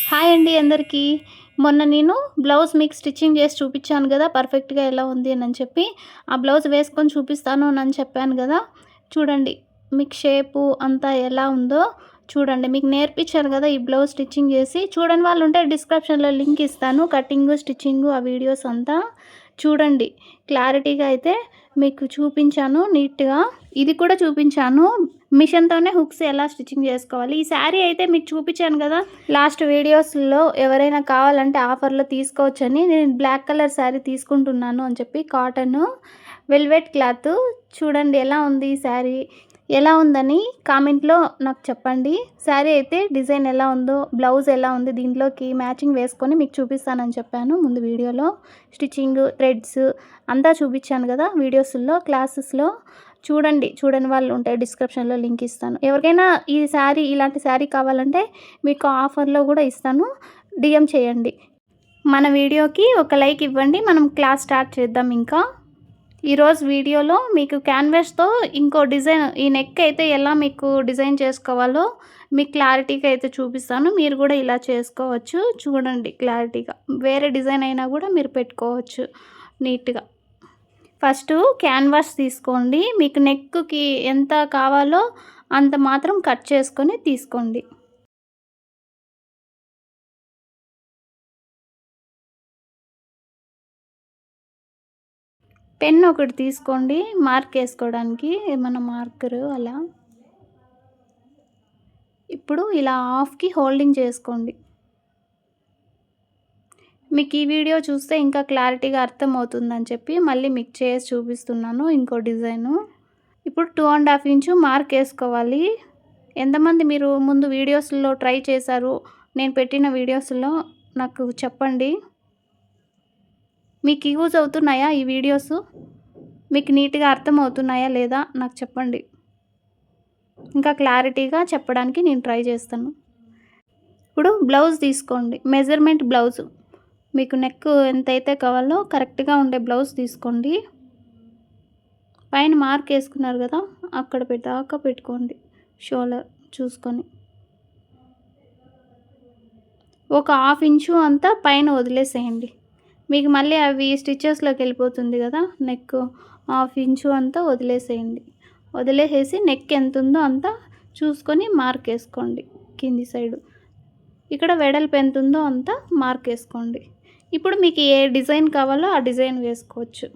Hi అండి అందరికీ. మొన్న నేను బ్లౌజ్ మీకు స్టిచ్చింగ్ చేసి చూపించాను కదా! పర్ఫెక్ట్‌గా ఎలా ఉంది అని చెప్పి. ఆ బ్లౌజ్ వేసుకొని చూపిస్తాను అని చెప్పాను కదా! చూడండి. మీకు షేపు అంతా ఎలా ఉందో చూడండి. మీకు నేర్పించాను కదా! ఈ బ్లౌజ్ స్టిచ్చింగ్ చేసి. చూడని వాళ్ళు ఉంటే డిస్క్రిప్షన్‌లో లింక్ ఇస్తాను. కటింగు, స్టిచ్చింగు ఆ వీడియోస్ అంతా చూడండి. క్లారిటీగా అయితే మీకు చూపించాను నీట్‌గా. ఇది కూడా చూపించాను. మిషన్‌తోనే హుక్స్ ఎలా స్టిచ్చింగ్ చేసుకోవాలి. ఈ శారీ అయితే మీకు చూపించాను కదా! లాస్ట్ వీడియోస్‌లో ఎవరైనా కావాలంటే ఆఫర్‌లో తీసుకోవచ్చని నేను బ్లాక్ కలర్ శారీ తీసుకుంటున్నాను అని చెప్పి కాటను వెల్వెట్ క్లాత్. చూడండి ఎలా ఉంది ఈ శారీ. ఎలా ఉందని కామెంట్‌లో నాకు చెప్పండి. శారీ అయితే డిజైన్ ఎలా ఉందో, బ్లౌజ్ ఎలా ఉంది దీంట్లోకి మ్యాచింగ్ వేసుకొని మీకు చూపిస్తానని చెప్పాను ముందు వీడియోలో. స్టిచ్చింగ్, థ్రెడ్స్ అంతా చూపించాను కదా వీడియోస్‌లో, క్లాసెస్‌లో. చూడండి. చూడని వాళ్ళు ఉంటే డిస్క్రిప్షన్‌లో లింక్ ఇస్తాను. ఎవరికైనా ఈ శారీ ఇలాంటి శారీ కావాలంటే మీకు ఆఫర్‌లో కూడా ఇస్తాను. డీఎం చేయండి. మన వీడియోకి ఒక లైక్ ఇవ్వండి. మనం క్లాస్ స్టార్ట్ చేద్దాం ఇంకా. ఈరోజు వీడియోలో మీకు క్యాన్వాస్‌తో ఇంకో డిజైన్ ఈ నెక్ అయితే ఎలా మీకు డిజైన్ చేసుకోవాలో మీకు క్లారిటీగా అయితే చూపిస్తాను. మీరు కూడా ఇలా చేసుకోవచ్చు. చూడండి క్లారిటీగా. వేరే డిజైన్ అయినా కూడా మీరు పెట్టుకోవచ్చు నీట్‌గా. ఫస్టు క్యాన్వాస్ తీసుకోండి. మీకు నెక్‌కి ఎంత కావాలో అంత మాత్రం కట్ చేసుకొని తీసుకోండి. పెన్ ఒకటి తీసుకోండి మార్క్ ఏసుకోవడానికి. ఏమన్నా మార్కరు అలా. ఇప్పుడు ఇలా హాఫ్‌కి హోల్డింగ్ చేసుకోండి. మీకు ఈ వీడియో చూస్తే ఇంకా క్లారిటీగా అర్థమవుతుందని చెప్పి మళ్ళీ మీకు చేసి చూపిస్తున్నాను ఇంకో డిజైను. ఇప్పుడు 2½ ఇంచు మార్క్ ఏసుకోవాలి. ఎంతమంది మీరు ముందు వీడియోస్‌లో ట్రై చేశారు? నేను పెట్టిన వీడియోస్‌లో నాకు చెప్పండి. మీకు యూజ్ అవుతున్నాయా ఈ వీడియోసు? మీకు నీట్‌గా అర్థమవుతున్నాయా లేదా నాకు చెప్పండి. ఇంకా క్లారిటీగా చెప్పడానికి నేను ట్రై చేస్తాను. ఇప్పుడు బ్లౌజ్ తీసుకోండి. Measurement blouse. మీకు నెక్ ఎంతైతే కావాలో కరెక్ట్‌గా ఉండే బ్లౌజ్ తీసుకోండి. పైన మార్క్ ఏసుకున్నారు కదా! అక్కడ దాకా పెట్టుకోండి. షోల్డర్ చూసుకొని. ఒక హాఫ్ ఇంచు అంతా పైన వదిలేసేయండి. మీకు మళ్ళీ అవి స్టిచెస్‌లోకి వెళ్ళిపోతుంది కదా! నెక్ హాఫ్ ఇంచు అంతా వదిలేసేయండి. వదిలేసేసి నెక్ ఎంత ఉందో అంతా చూసుకొని మార్క్ ఏసుకోండి కింది సైడు. ఇక్కడ వెడల్పు ఎంత ఉందో అంత మార్క్ ఏసుకోండి. ఇప్పుడు మీకు ఏ డిజైన్ కావాలో ఆ డిజైన్ వేసుకోవచ్చు.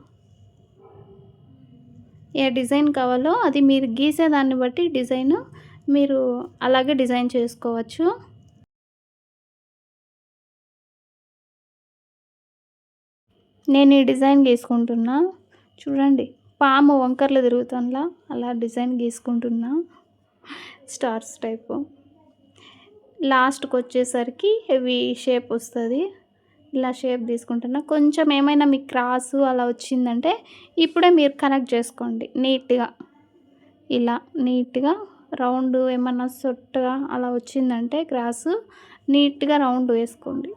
ఏ డిజైన్ కావాలో అది మీరు గీసేదాన్ని బట్టి డిజైను మీరు అలాగే డిజైన్ చేసుకోవచ్చు. నేను ఈ డిజైన్ గీసుకుంటున్నా. చూడండి. పాము వంకర్లు తిరుగుతుంలా అలా డిజైన్ గీసుకుంటున్నా. Stars type. లాస్ట్‌కొచ్చేసరికి వి షేప్ వస్తది. ఇలా షేప్ తీసుకుంటున్నా. కొంచెం ఏమైనా మీకు క్రాసు అలా వచ్చిందంటే ఇప్పుడే మీరు కనెక్ట్ చేసుకోండి నీట్‌గా. ఇలా నీట్‌గా రౌండ్ ఏమన్నా సొట్టగా అలా వచ్చిందంటే క్రాసు నీట్‌గా రౌండ్ వేసుకోండి.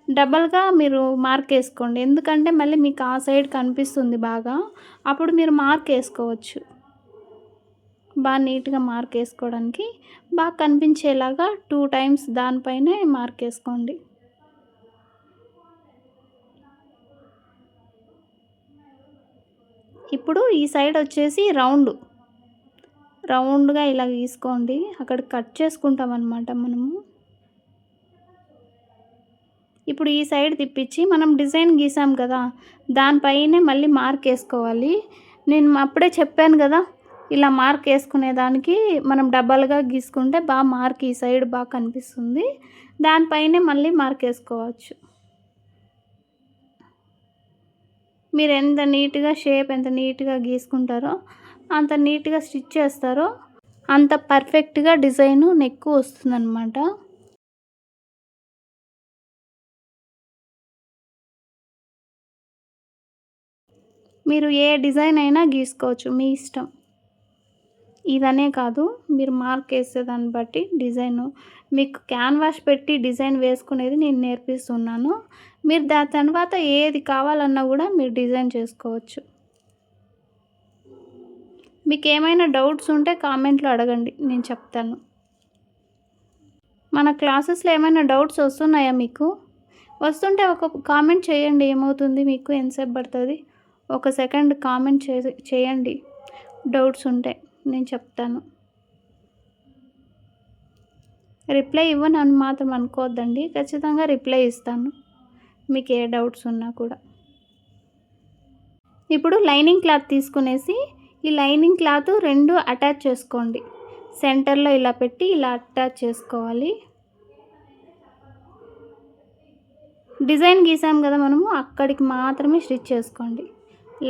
డబల్‌గా మీరు మార్క్ ఏసుకోండి. ఎందుకంటే మళ్ళీ మీకు ఆ సైడ్ కనిపిస్తుంది బాగా. అప్పుడు మీరు మార్క్ ఏసుకోవచ్చు. నీట్‌గా మార్క్ ఏసుకోవడానికి బాగా కనిపించేలాగా 2 టైమ్స్ దానిపైనే మార్క్ ఏసుకోండి. ఇప్పుడు ఈ సైడ్ వచ్చేసి రౌండ్‌గా ఇలా గీసుకోండి. అక్కడ కట్ చేసుకుంటామనమాట మనము. ఇప్పుడు ఈ సైడ్ తిప్పించి మనం డిజైన్ గీసాం కదా! దానిపైనే మళ్ళీ మార్క్ ఏసుకోవాలి. నేను అప్పుడే చెప్పాను కదా! ఇలా మార్క్ ఏసుకునేదానికి మనం డబల్‌గా గీసుకుంటే మార్క్ ఈ సైడ్ కనిపిస్తుంది. దానిపైనే మళ్ళీ మార్క్ ఏసుకోవచ్చు. మీరు ఎంత నీట్‌గా షేప్ ఎంత నీట్‌గా గీసుకుంటారో, అంత నీట్‌గా స్టిచ్ చేస్తారో, అంత పర్ఫెక్ట్‌గా డిజైను నెక్ వస్తుందనమాట. మీరు ఏ డిజైన్ అయినా గీసుకోవచ్చు మీ ఇష్టం. ఇదనే కాదు మీరు మార్క్ ఏసేదాన్ని బట్టి డిజైను మీకు క్యాన్వాస్ పెట్టి డిజైన్ వేసుకునేది నేను నేర్పిస్తున్నాను. మీరు దాని తర్వాత ఏది కావాలన్నా కూడా మీరు డిజైన్ చేసుకోవచ్చు. మీకేమైనా డౌట్స్ ఉంటే కామెంట్‌లో అడగండి నేను చెప్తాను. మన క్లాసెస్లో ఏమైనా డౌట్స్ వస్తున్నాయా మీకు? వస్తుంటే ఒక కామెంట్ చేయండి. ఏమవుతుంది మీకు? ఎంతసేపు పడుతుంది? ఒక సెకండ్ కామెంట్ చేయండి డౌట్స్ ఉంటే, నేను చెప్తాను. రిప్లై ఇవ్వను అని మాత్రం అనుకోవద్దండి, ఖచ్చితంగా రిప్లై ఇస్తాను మీకు ఏ డౌట్స్ ఉన్నా కూడా. ఇప్పుడు లైనింగ్ క్లాత్ తీసుకునేసి ఈ లైనింగ్ క్లాత్ 2 అటాచ్ చేసుకోండి. సెంటర్లో ఇలా పెట్టి ఇలా అటాచ్ చేసుకోవాలి. డిజైన్ గీసాం కదా మనము, అక్కడికి మాత్రమే స్టిచ్ చేసుకోండి.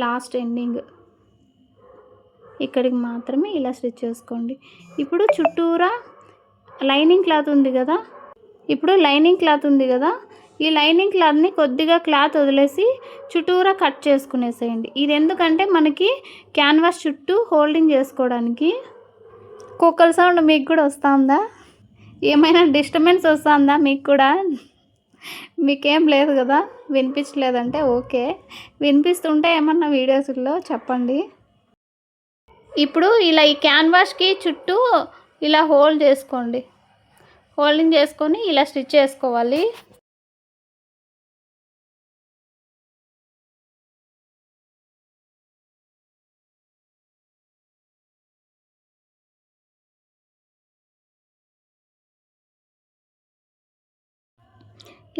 లాస్ట్ ఎండింగ్ ఇక్కడికి మాత్రమే ఇలా స్టిచ్ చేసుకోండి. ఇప్పుడు చుట్టూరా లైనింగ్ క్లాత్ ఉంది కదా, ఈ లైనింగ్ క్లాత్ని కొద్దిగా క్లాత్ వదిలేసి చుట్టూరా కట్ చేసుకునేసేయండి. ఇది ఎందుకంటే మనకి క్యాన్వాస్ చుట్టూ హోల్డింగ్ చేసుకోవడానికి. కుక్కల సౌండ్ మీకు కూడా వస్తుందా? ఏమైనా డిస్టర్బెన్స్ వస్తుందా మీకు కూడా? మీకేం లేదు కదా, వినిపించలేదంటే ఓకే. వినిపిస్తుంటే ఏమన్నా వీడియోస్లో చెప్పండి. ఇప్పుడు ఇలా ఈ క్యాన్వాస్కి చుట్టూ ఇలా హోల్డింగ్ చేసుకొని ఇలా స్టిచ్ చేసుకోవాలి.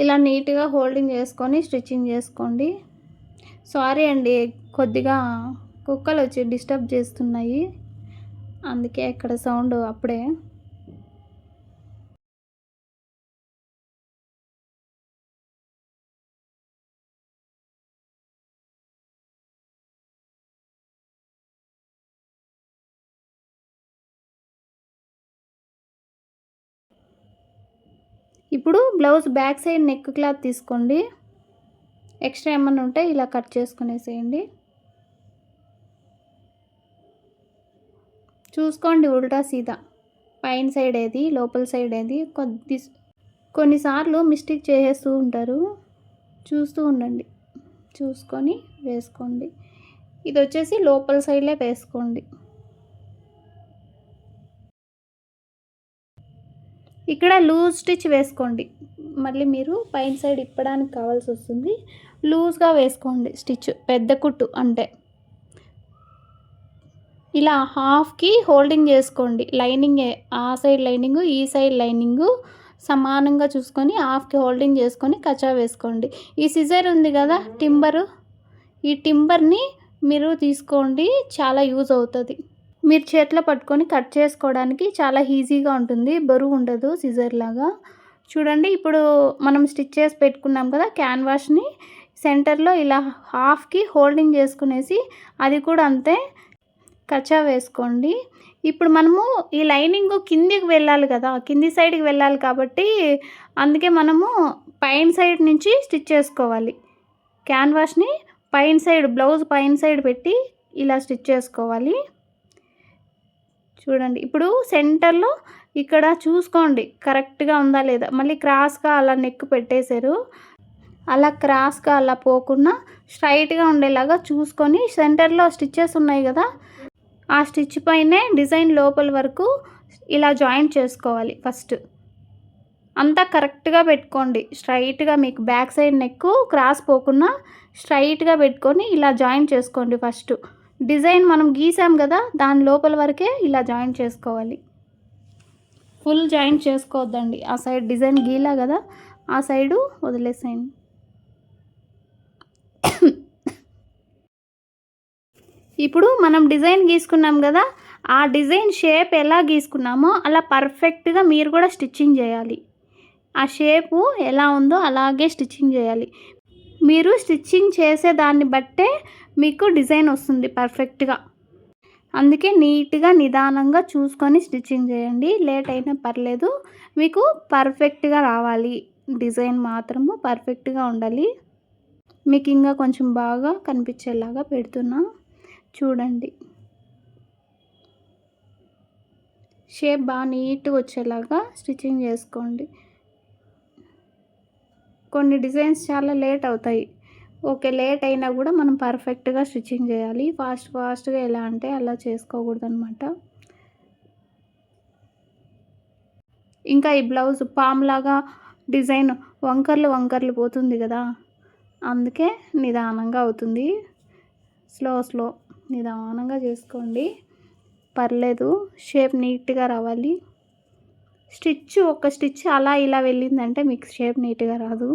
ఇలా నీట్గా హోల్డింగ్ చేసుకొని స్టిచ్చింగ్ చేసుకోండి. సారీ అండి, కొద్దిగా కుక్కలు వచ్చి డిస్టర్బ్ చేస్తున్నాయి, అందుకే ఇక్కడ సౌండ్ అప్పుడే. ఇప్పుడు blouse back side neck cloth తీసుకోండి. ఎక్స్ట్రా ఏమన్నా ఉంటే ఇలా కట్ చేసుకునేసేయండి. చూసుకోండి ఉల్టా సీదా, పైన సైడ్ ఏది లోపల సైడ్ ఏది. కొన్నిసార్లు మిస్టేక్ చేసేస్తూ ఉంటారు, చూస్తూ ఉండండి, చూసుకొని వేసుకోండి. ఇది వచ్చేసి లోపల సైడ్లే వేసుకోండి. ఇక్కడ లూజ్ స్టిచ్ వేసుకోండి, మళ్ళీ మీరు పైన సైడ్ ఇప్పడానికి కావాల్సి వస్తుంది. లూజ్గా వేసుకోండి స్టిచ్, పెద్ద కుట్టు అంటే. ఇలా హాఫ్కి హోల్డింగ్ చేసుకోండి. లైనింగ్ ఆ సైడ్ లైనింగు ఈ సైడ్ లైనింగు సమానంగా చూసుకొని హాఫ్కి హోల్డింగ్ చేసుకొని కచా వేసుకోండి. ఈ సిజర్ ఉంది కదా టింబరు, ఈ టింబర్ని మీరు తీసుకోండి, చాలా యూజ్ అవుతుంది. మీరు చేతిలో పట్టుకొని కట్ చేసుకోవడానికి చాలా ఈజీగా ఉంటుంది, బరువు ఉండదు సిజర్ లాగా. చూడండి, ఇప్పుడు మనం స్టిచ్ చేసి పెట్టుకున్నాం కదా క్యాన్వాస్ని, సెంటర్లో ఇలా హాఫ్కి హోల్డింగ్ చేసుకునేసి అది కూడా అంతే కచ్చా వేసుకోండి. ఇప్పుడు మనము ఈ లైనింగ్ కిందికి వెళ్ళాలి కదా, కింది సైడ్కి వెళ్ళాలి కాబట్టి అందుకే మనము పైన సైడ్ నుంచి స్టిచ్ చేసుకోవాలి. క్యాన్వాస్ని పైన సైడ్, బ్లౌజ్ పైన సైడ్ పెట్టి ఇలా స్టిచ్ చేసుకోవాలి. చూడండి, ఇప్పుడు సెంటర్లో ఇక్కడ చూసుకోండి కరెక్ట్గా ఉందా లేదా. మళ్ళీ క్రాస్గా అలా నెక్ పెట్టేశారు, అలా క్రాస్గా అలా పోకుండా స్ట్రైట్గా ఉండేలాగా చూసుకొని సెంటర్లో స్టిచ్చెస్ ఉన్నాయి కదా, ఆ స్టిచ్ పైనే డిజైన్ లోపల వరకు ఇలా జాయింట్ చేసుకోవాలి. ఫస్ట్ అంతా కరెక్ట్గా పెట్టుకోండి, స్ట్రైట్గా. మీకు బ్యాక్ సైడ్ నెక్ క్రాస్ పోకుండా స్ట్రైట్గా పెట్టుకొని ఇలా జాయింట్ చేసుకోండి. ఫస్ట్ డిజైన్ మనం గీసాం కదా, దాని లోపల వరకే ఇలా జాయింట్ చేసుకోవాలి. ఫుల్ జాయింట్ చేసుకోవద్దండి. ఆ సైడ్ డిజైన్ గీలా కదా, ఆ సైడు వదిలేసేయండి. ఇప్పుడు మనం డిజైన్ గీసుకున్నాం కదా, ఆ డిజైన్ షేప్ ఎలా గీసుకున్నామో అలా పర్ఫెక్ట్గా మీరు కూడా స్టిచ్చింగ్ చేయాలి. ఆ షేపు ఎలా ఉందో అలాగే స్టిచ్చింగ్ చేయాలి. మీరు స్టిచ్చింగ్ చేసే దాన్ని బట్టే మీకు డిజైన్ వస్తుంది పర్ఫెక్ట్గా. అందుకే నీట్గా నిదానంగా చూసుకొని స్టిచ్చింగ్ చేయండి. లేట్ అయినా పర్లేదు, మీకు పర్ఫెక్ట్గా రావాలి. డిజైన్ మాత్రము పర్ఫెక్ట్గా ఉండాలి. మీకు ఇంకా కొంచెం బాగా కనిపించేలాగా పెడుతున్నా చూడండి. షేప్ బాగా నీట్గా వచ్చేలాగా స్టిచ్చింగ్ చేసుకోండి. కొన్ని డిజైన్స్ చాలా లేట్ అవుతాయి. ఓకే, లేట్ అయినా కూడా మనం పర్ఫెక్ట్గా స్టిచ్చింగ్ చేయాలి. ఫాస్ట్గా ఎలా అంటే అలా చేసుకోకూడదు అనమాట. ఇంకా ఈ బ్లౌజ్ పామ్లాగా డిజైన్ వంకర్లు పోతుంది కదా, అందుకే నిదానంగా అవుతుంది. స్లో నిదానంగా చేసుకోండి, పర్లేదు. షేప్ నీట్గా రావాలి. ఒక స్టిచ్ అలా ఇలా వెళ్ళిందంటే మీకు షేప్ నీట్గా రాదు,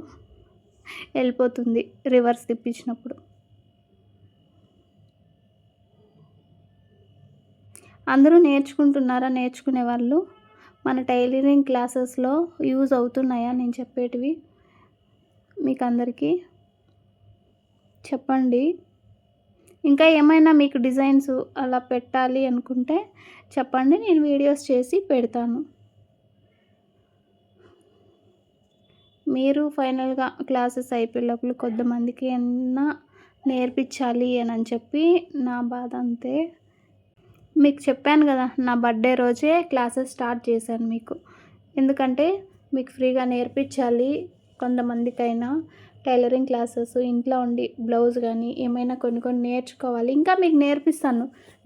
వెళ్ళిపోతుంది రివర్స్ తిప్పించినప్పుడు. అందరూ నేర్చుకుంటున్నారా? నేర్చుకునే వాళ్ళు మన టైలరింగ్ క్లాసెస్లో యూజ్ అవుతున్నాయా నేను చెప్పేటివి? మీకు అందరికీ చెప్పండి. ఇంకా ఏమైనా మీకు డిజైన్స్ అలా పెట్టాలి అనుకుంటే చెప్పండి, నేను వీడియోస్ చేసి పెడతాను. మీరు ఫైనల్గా క్లాసెస్ అయిపోయే లోపల కొంతమందికి అన్నా నేర్పించాలి అని చెప్పి నా బాధ అంతే. మీకు చెప్పాను కదా, నా బర్త్డే రోజే క్లాసెస్ స్టార్ట్ చేశాను మీకు. ఎందుకంటే మీకు ఫ్రీగా నేర్పించాలి. కొంతమందికైనా టైలరింగ్ క్లాసెస్ ఇంట్లో ఉండి బ్లౌజ్ కానీ ఏమైనా కొన్ని నేర్చుకోవాలి. ఇంకా మీకు నేర్పిస్తాను,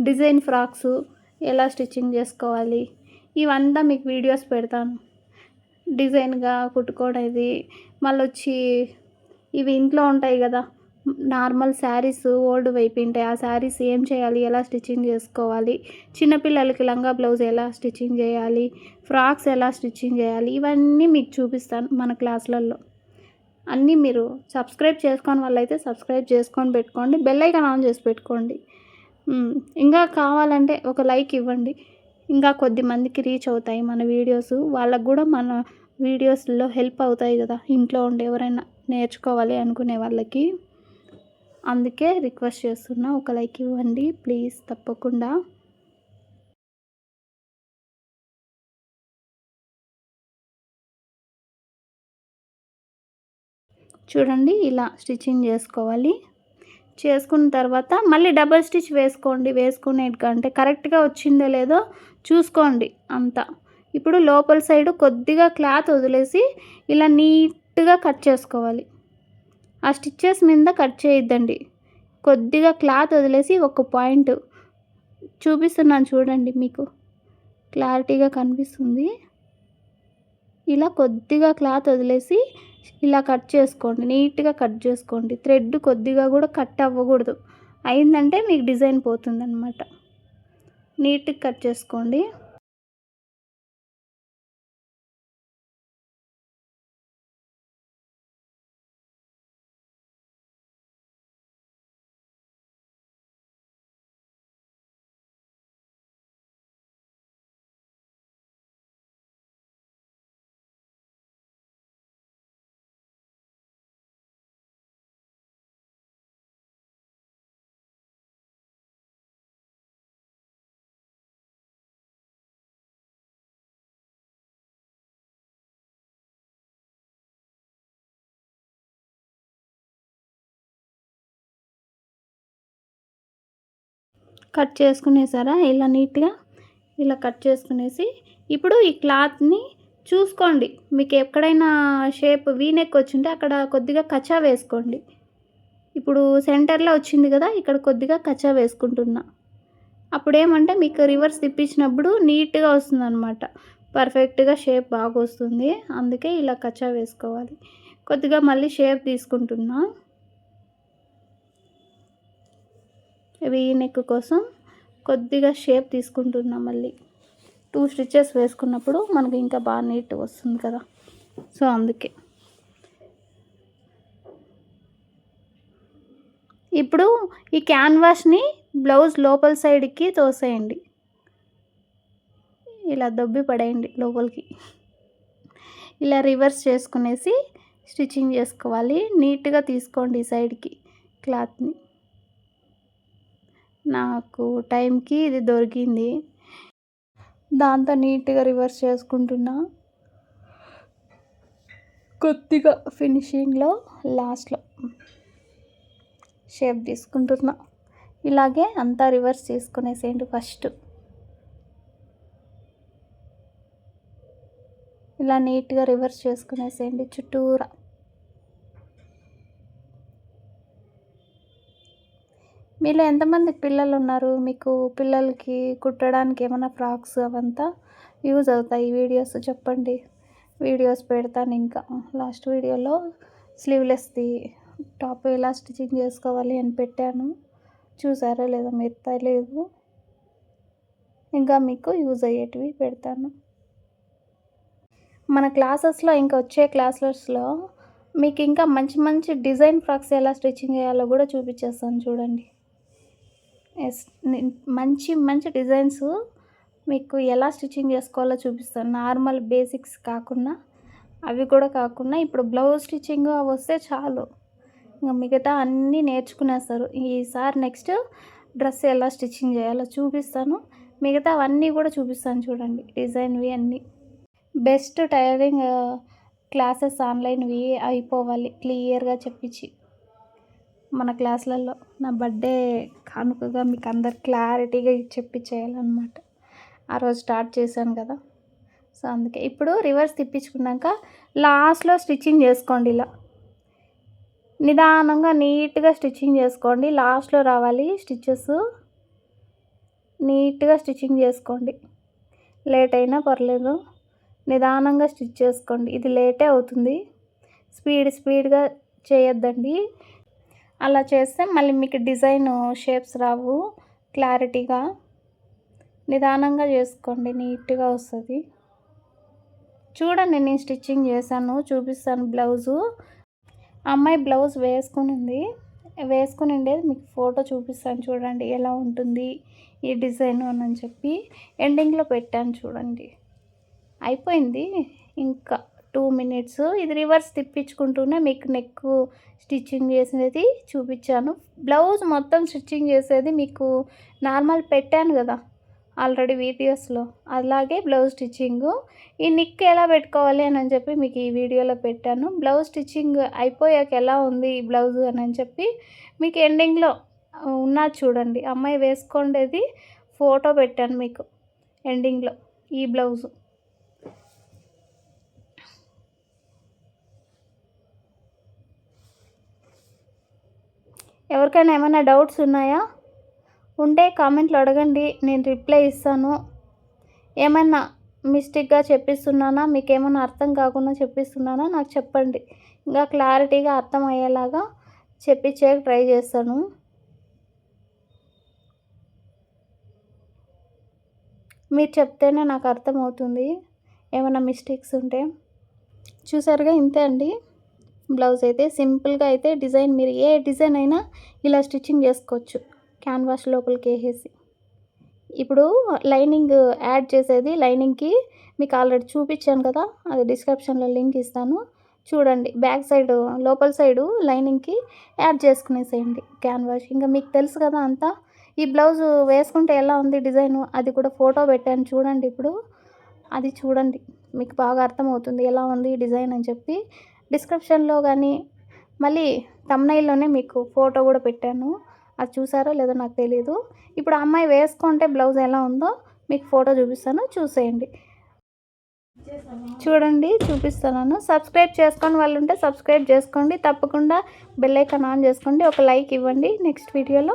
డిజైన్ ఫ్రాక్స్ ఎలా స్టిచ్చింగ్ చేసుకోవాలి ఇవంతా మీకు వీడియోస్ పెడతాను. డిజైన్గా కుట్టుకోవడది, మళ్ళీ వచ్చి ఇవి ఇంట్లో ఉంటాయి కదా నార్మల్ శారీస్ ఓల్డ్ అయిపోయింటాయి, ఆ శారీస్ ఏం చేయాలి, ఎలా స్టిచ్చింగ్ చేసుకోవాలి, చిన్నపిల్లలకి లంగా బ్లౌజ్ ఎలా స్టిచ్చింగ్ చేయాలి, ఫ్రాక్స్ ఎలా స్టిచ్చింగ్ చేయాలి, ఇవన్నీ మీకు చూపిస్తాను మన క్లాసులలో. అన్నీ మీరు సబ్స్క్రైబ్ చేసుకోని వాళ్ళైతే సబ్స్క్రైబ్ చేసుకొని పెట్టుకోండి, బెల్ ఐకాన్ ఆన్ చేసి పెట్టుకోండి. ఇంకా కావాలంటే ఒక లైక్ ఇవ్వండి, ఇంకా కొద్ది మందికి రీచ్ అవుతాయి మన వీడియోస్. వాళ్ళకు కూడా మన వీడియోస్లో హెల్ప్ అవుతాయి కదా, ఇంట్లో ఉండి ఎవరైనా నేర్చుకోవాలి అనుకునే వాళ్ళకి. అందుకే రిక్వెస్ట్ చేస్తున్నా, ఒక లైక్ ఇవ్వండి ప్లీజ్ తప్పకుండా. చూడండి ఇలా స్టిచ్చింగ్ చేసుకోవాలి. చేసుకున్న తర్వాత మళ్ళీ డబల్ స్టిచ్ వేసుకోండి. వేసుకునేటికంటే కరెక్ట్గా వచ్చిందో లేదో చూసుకోండి అంతా. ఇప్పుడు లోపల సైడు కొద్దిగా క్లాత్ వదిలేసి ఇలా నీట్గా కట్ చేసుకోవాలి. ఆ స్టిచ్చెస్ మీద కట్ చేయొద్దండి, కొద్దిగా క్లాత్ వదిలేసి ఒక పాయింట్ చూపిస్తున్నాను చూడండి, మీకు క్లారిటీగా కనిపిస్తుంది. ఇలా కొద్దిగా క్లాత్ వదిలేసి ఇలా కట్ చేసుకోండి, నీట్గా కట్ చేసుకోండి. థ్రెడ్ కొద్దిగా కూడా కట్ అవ్వకూడదు, అయిందంటే మీకు డిజైన్ పోతుందన్నమాట. నీట్గా కట్ చేసుకోండి. కట్ చేసుకునేసారా ఇలా నీట్గా ఇలా కట్ చేసుకునేసి ఇప్పుడు ఈ క్లాత్ని చూసుకోండి, మీకు ఎక్కడైనా షేప్ వీనెక్ వచ్చింటే అక్కడ కొద్దిగా కచ్చా వేసుకోండి. ఇప్పుడు సెంటర్లో వచ్చింది కదా, ఇక్కడ కొద్దిగా కచ్చా వేసుకుంటున్నా. అప్పుడేమంటే మీకు రివర్స్ తిప్పించినప్పుడు నీట్గా వస్తుంది అనమాట, పర్ఫెక్ట్గా షేప్ బాగా వస్తుంది. అందుకే ఇలా కచ్చా వేసుకోవాలి. కొద్దిగా మళ్ళీ షేప్ తీసుకుంటున్నా వీ నెక్ కోసం, కొద్దిగా షేప్ తీసుకుంటున్నా. మళ్ళీ 2 స్టిచెస్ వేసుకున్నప్పుడు మనకి ఇంకా బాగా నీట్గా వస్తుంది కదా, సో అందుకే. ఇప్పుడు ఈ క్యాన్వాస్ని బ్లౌజ్ లోపల సైడ్కి తోసేయండి, ఇలా దొబ్బి పడేయండి లోపలికి. ఇలా రివర్స్ చేసుకునేసి స్టిచ్చింగ్ చేసుకోవాలి. నీట్గా తీసుకోండి ఈ సైడ్కి క్లాత్ని. నాకు టైంకి ఇది దొరికింది, దాంతో నీట్గా రివర్స్ చేసుకుంటున్నా. కొద్దిగా ఫినిషింగ్లో లాస్ట్లో షేప్ తీసుకుంటున్నా. ఇలాగే అంతా రివర్స్ చేసుకునేసేయండి ఫస్ట్. ఇలా నీట్గా రివర్స్ చేసుకునేసేయండి చుట్టూరా. మీలో ఎంతమంది పిల్లలు ఉన్నారు? మీకు పిల్లలకి కుట్టడానికి ఏమైనా ఫ్రాక్స్ అవంతా యూజ్ అవుతాయి వీడియోస్ చెప్పండి. వీడియోస్ పెడతాను ఇంకా లాస్ట్ వీడియోలో స్లీవ్లెస్ది టాప్ ఎలా స్టిచ్చింగ్ చేసుకోవాలి అని పెట్టాను. చూసారో లేదో మీరు తెలియదు. ఇంకా మీకు యూజ్ అయ్యేటివి పెడతాను. మన క్లాసెస్లో ఇంకా వచ్చే క్లాసెస్లో మీకు ఇంకా మంచి మంచి డిజైన్ ఫ్రాక్స్ ఎలా స్టిచ్చింగ్ చేయాలో కూడా చూపించేస్తాను చూడండి. మంచి మంచి డిజైన్స్ మీకు ఎలా స్టిచ్చింగ్ చేసుకోవాలో చూపిస్తాను. నార్మల్ బేసిక్స్ కాకుండా అవి కూడా కాకుండా ఇప్పుడు బ్లౌజ్ స్టిచ్చింగ్ అవి వస్తే చాలు, ఇంకా మిగతా అన్నీ నేర్చుకునేస్తారు. ఈసారి నెక్స్ట్ డ్రెస్ ఎలా స్టిచ్చింగ్ చేయాలో చూపిస్తాను. మిగతా అవన్నీ కూడా చూపిస్తాను చూడండి. డిజైన్వి అన్నీ బెస్ట్ టైలరింగ్ క్లాసెస్ ఆన్లైన్వి అయిపోవాలి క్లియర్గా చెప్పించి మన క్లాసులలో. నా బర్త్డే కానుకగా మీకు అందరు క్లారిటీగా చెప్పించేయాలన్నమాట. ఆ రోజు స్టార్ట్ చేశాను కదా, సో అందుకే ఇప్పుడు రివర్స్ తిప్పించుకున్నాక లాస్ట్లో స్టిచ్చింగ్ చేసుకోండి. ఇలా నిదానంగా నీట్గా స్టిచ్చింగ్ చేసుకోండి. లాస్ట్లో రావాలి స్టిచ్చెస్. నీట్గా స్టిచ్చింగ్ చేసుకోండి. లేట్ అయినా పర్లేదు, నిదానంగా స్టిచ్ చేసుకోండి. ఇది లేటే అవుతుంది, స్పీడ్గా చేయొద్దండి. అలా చేస్తే మళ్ళీ మీకు డిజైన్ షేప్స్ రావు క్లారిటీగా. నిదానంగా చేసుకోండి, నీట్గా వస్తుంది. చూడండి నేను స్టిచ్చింగ్ చేశాను, చూపిస్తాను. బ్లౌజు అమ్మాయి బ్లౌజ్ వేసుకుని ఉండేది మీకు ఫోటో చూపిస్తాను చూడండి ఎలా ఉంటుంది ఈ డిజైన్ అని చెప్పి ఎండింగ్లో పెట్టాను చూడండి. అయిపోయింది ఇంకా 2 minutes. ఇది రివర్స్ తిప్పించుకుంటూనే మీకు నెక్ స్టిచ్చింగ్ చేసేది చూపించాను. బ్లౌజ్ మొత్తం స్టిచ్చింగ్ చేసేది మీకు నార్మల్ పెట్టాను కదా ఆల్రెడీ వీడియోస్లో, అలాగే బ్లౌజ్ స్టిచ్చింగు. ఈ నెక్ ఎలా పెట్టుకోవాలి అని చెప్పి మీకు ఈ వీడియోలో పెట్టాను. బ్లౌజ్ స్టిచ్చింగ్ అయిపోయాక ఎలా ఉంది ఈ బ్లౌజు అని చెప్పి మీకు ఎండింగ్లో ఉన్నది చూడండి. అమ్మాయి వేసుకోండేది ఫోటో పెట్టాను మీకు ఎండింగ్లో ఈ బ్లౌజు. ఎవరికైనా ఏమైనా డౌట్స్ ఉన్నాయా? ఉంటే కామెంట్లో అడగండి, నేను రిప్లై ఇస్తాను. ఏమైనా మిస్టేక్గా చెప్పిస్తున్నానా, మీకు ఏమైనా అర్థం కాకుండా చెప్పిస్తున్నానా నాకు చెప్పండి. ఇంకా క్లారిటీగా అర్థం అయ్యేలాగా చెప్పించే ట్రై చేస్తాను. మీరు చెప్తేనే నాకు అర్థమవుతుంది ఏమైనా మిస్టేక్స్ ఉంటే. చూసారుగా, ఇంతే అండి బ్లౌజ్ అయితే. సింపుల్గా అయితే డిజైన్ మీరు ఏ డిజైన్ అయినా ఇలా స్టిచ్చింగ్ చేసుకోవచ్చు క్యాన్వాస్ లోపలికి వేసేసి. ఇప్పుడు లైనింగ్ యాడ్ చేసేది, లైనింగ్కి మీకు ఆల్రెడీ చూపించాను కదా, అది డిస్క్రిప్షన్లో లింక్ ఇస్తాను చూడండి. బ్యాక్ సైడ్ లోపల సైడు లైనింగ్కి యాడ్ చేసుకునేసేయండి క్యాన్వాస్. ఇంకా మీకు తెలుసు కదా అంతా. ఈ బ్లౌజ్ వేసుకుంటే ఎలా ఉంది డిజైను అది కూడా ఫోటో పెట్టాను చూడండి. ఇప్పుడు అది చూడండి, మీకు బాగా అర్థమవుతుంది ఎలా ఉంది డిజైన్ అని చెప్పి. డిస్క్రిప్షన్లో కానీ మళ్ళీ థంబ్నెయిల్లోనే మీకు ఫోటో కూడా పెట్టాను, అది చూసారో లేదో నాకు తెలియదు. ఇప్పుడు అమ్మాయి వేసుకుంటే బ్లౌజ్ ఎలా ఉందో మీకు ఫోటో చూపిస్తాను, చూసేయండి. చూడండి చూపిస్తున్నాను. సబ్స్క్రైబ్ చేసుకొని వాళ్ళు ఉంటే సబ్స్క్రైబ్ చేసుకోండి, తప్పకుండా బెల్ ఐకాన్ ఆన్ చేసుకోండి, ఒక లైక్ ఇవ్వండి నెక్స్ట్ వీడియోలో.